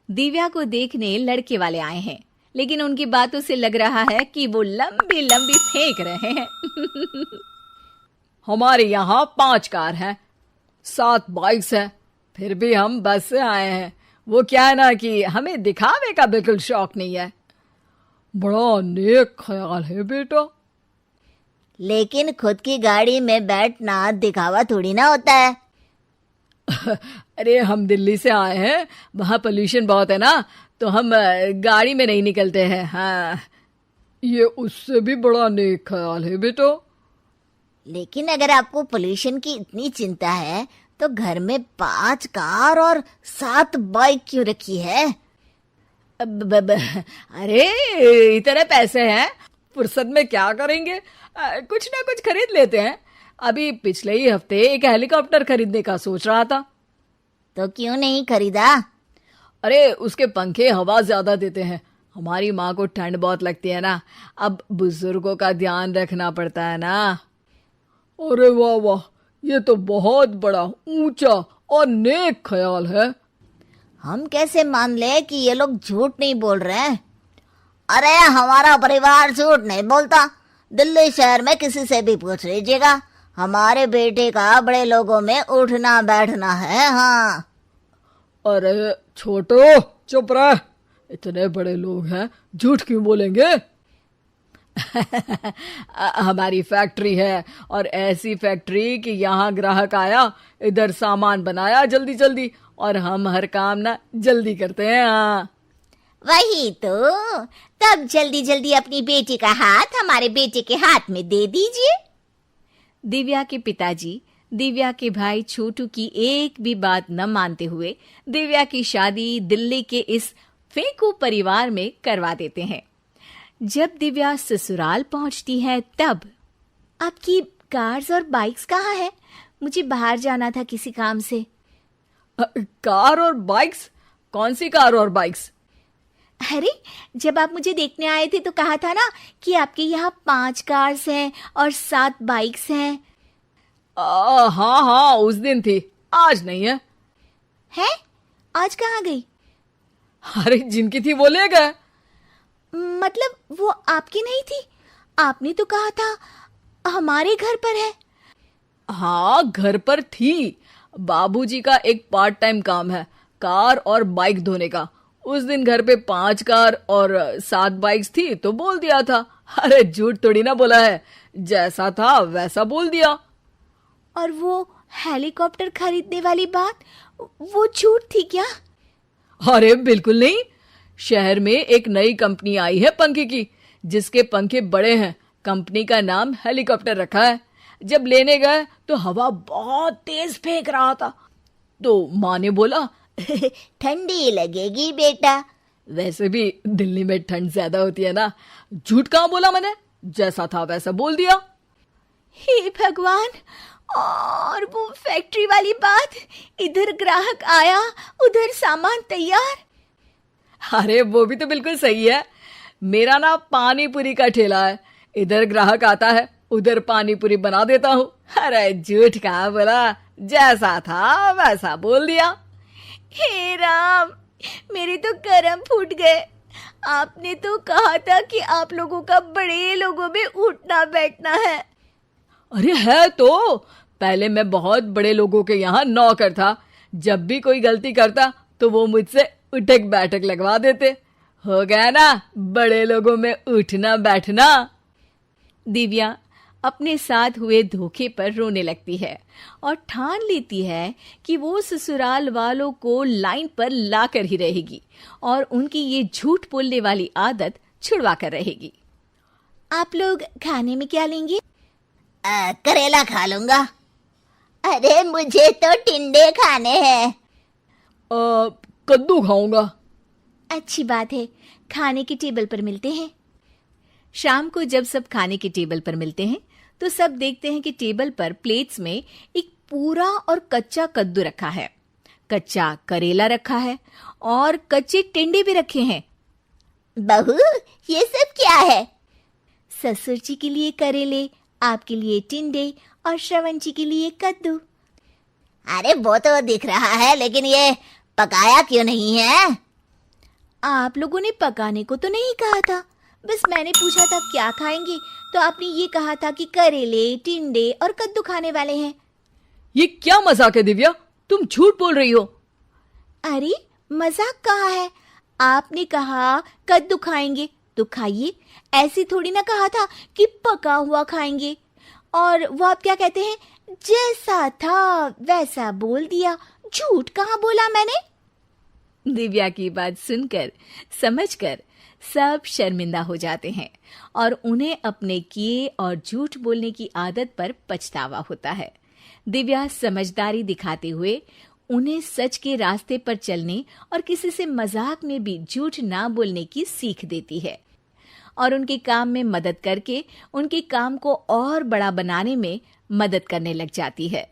दिव्या को देखने लड़के वाले आए हैं, लेकिन उनकी बातों से लग रहा है कि वो लंबी लंबी फेंक रहे हैं। हमारे यहाँ 5 कार हैं, 7 बाइक्स हैं, फिर भी हम बस से आए हैं। वो क्या है ना कि हमें दिखावे का बिल्कुल शौक नहीं है। बड़ा नेक ख्याल है बेटा। लेकिन खुद की गाड़ी में बैठना दिखावा थोड़ी ना होता है। अरे हम दिल्ली से आए हैं, वहाँ पोल्यूशन बहुत है ना, तो हम गाड़ी में नहीं निकलते हैं। हाँ, ये उससे भी बड़ा नेक ख्याल है बेटा। लेकिन अगर आपको पोल्यूशन की इतनी चिंता है तो घर में 5 कार और 7 बाइक क्यों रखी है? अरे इतने पैसे हैं, फुर्सत में क्या करेंगे, कुछ ना कुछ खरीद लेते हैं। अभी पिछले ही हफ्ते एक हेलीकॉप्टर खरीदने का सोच रहा था। तो क्यों नहीं खरीदा? अरे उसके पंखे हवा ज्यादा देते हैं, हमारी माँ को ठंड बहुत लगती है ना, अब बुजुर्गों का ध्यान रखना पड़ता है ना। अरे वाह वाह, ये तो बहुत बड़ा ऊंचा और नेक ख्याल है। हम कैसे मान ले कि ये लोग झूठ नहीं बोल रहे हैं? अरे हमारा परिवार झूठ नहीं बोलता। दिल्ली शहर में किसी से भी पूछ लीजिएगा, हमारे बेटे का बड़े लोगों में उठना बैठना है। हाँ। अरे छोटो चुप रह, इतने बड़े लोग हैं, झूठ क्यों बोलेंगे? हमारी फैक्ट्री है, और ऐसी फैक्ट्री कि यहाँ ग्राहक आया, इधर सामान बनाया जल्दी जल्दी, और हम हर काम ना जल्दी करते हैं। हाँ वही तो, तब जल्दी जल्दी अपनी बेटी का हाथ हमारे बेटे के हाथ में दे दीजिए। दिव्या के पिताजी दिव्या के भाई छोटू की एक भी बात न मानते हुए दिव्या की शादी दिल्ली के इस फेंकू परिवार में करवा देते हैं। जब दिव्या ससुराल पहुंचती है तब, आपकी कार्स और बाइक्स कहाँ है? मुझे बाहर जाना था किसी काम से। कार और बाइक्स? कौन सी कार और बाइक्स? अरे जब आप मुझे देखने आए थे तो कहा था ना कि आपके यहाँ 5 कार्स हैं और 7 बाइक्स हैं। हाँ हाँ, उस दिन थी, आज नहीं है। है? आज कहाँ गई? अरे जिनकी थी वो ले गए। मतलब वो आपकी नहीं थी? आपने तो कहा था हमारे घर पर है। हाँ घर पर थी, बाबूजी का एक पार्ट टाइम काम है, कार और बाइक धोने का। उस दिन घर पे 5 कार और 7 बाइक्स थी तो बोल दिया था। अरे झूठ थोड़ी ना बोला है, जैसा था वैसा बोल दिया। और वो हेलीकॉप्टर खरीदने वाली बात, वो झूठ थी क्या? अरे बिल्कुल नहीं, शहर में एक नई कंपनी आई है पंखे की, जिसके पंखे बड़े हैं, कंपनी का नाम हेलीकॉप्टर रखा है। जब लेने गए तो हवा बहुत तेज फेंक रहा था, तो माँ ने बोला ठंडी लगेगी बेटा। वैसे भी दिल्ली में ठंड ज्यादा होती है ना। झूठ कहाँ बोला मैंने, जैसा था वैसा बोल दिया। हे भगवान, और वो फैक्ट्री वाली बात, इधर ग्राहक आया उधर सामान तैयार। अरे वो भी तो बिल्कुल सही है, मेरा ना पानी पूरी का ठेला है, इधर ग्राहक आता है उधर पानी पूरी बना देता हूँ। अरे झूठ कहाँ बोला, जैसा था वैसा बोल दिया। हे राम, मेरे तो कर्म फूट गए। आपने तो कहा था कि आप लोगों का बड़े लोगों में उठना बैठना है। अरे है तो, पहले मैं बहुत बड़े लोगों के यहाँ नौकर था, जब भी कोई गलती करता तो वो मुझसे उठक बैठक लगवा देते। हो गया ना बड़े लोगों में उठना बैठना। दिव्या अपने साथ हुए धोखे पर रोने लगती है और ठान लेती है कि वो ससुराल वालों को लाइन पर लाकर ही रहेगी और उनकी ये झूठ बोलने वाली आदत छुड़वा कर रहेगी। आप लोग खाने में क्या लेंगे? करेला खा लूंगा। अरे मुझे तो टिंडे खाने हैं। कद्दू खाऊंगा। अच्छी बात है, खाने की टेबल पर मिलते हैं। शाम को जब सब खाने की टेबल पर मिलते हैं तो सब देखते हैं कि टेबल पर प्लेट्स में एक पूरा और कच्चा कद्दू रखा है, कच्चा करेला रखा है और कच्चे टिंडे भी रखे हैं। बहू, ये सब क्या है? ससुर जी के लिए करेले, आपके लिए टिंडे और श्रवण जी के लिए कद्दू। अरे वो तो दिख रहा है, लेकिन ये पकाया क्यों नहीं है? आप लोगों ने पकाने को तो नहीं कहा था, बस मैंने पूछा था क्या खाएंगे, तो आपने ये कहा था कि करेले, टिंडे और कद्दू खाने वाले हैं। ये क्या मजाक है दिव्या, तुम झूठ बोल रही हो। अरे मजाक कहाँ है, आपने कहा कद्दू खाएंगे तो खाइए, ऐसी थोड़ी ना कहा था कि पका हुआ खाएंगे। और वो आप क्या कहते हैं, जैसा था वैसा बोल दिया, झूठ कहाँ बोला मैंने। दिव्या की बात सुनकर, समझकर सब शर्मिंदा हो जाते हैं और उन्हें अपने किए और झूठ बोलने की आदत पर पछतावा होता है। दिव्या समझदारी दिखाते हुए उन्हें सच के रास्ते पर चलने और किसी से मजाक में भी झूठ ना बोलने की सीख देती है और उनके काम में मदद करके उनके काम को और बड़ा बनाने में मदद करने लग जाती है।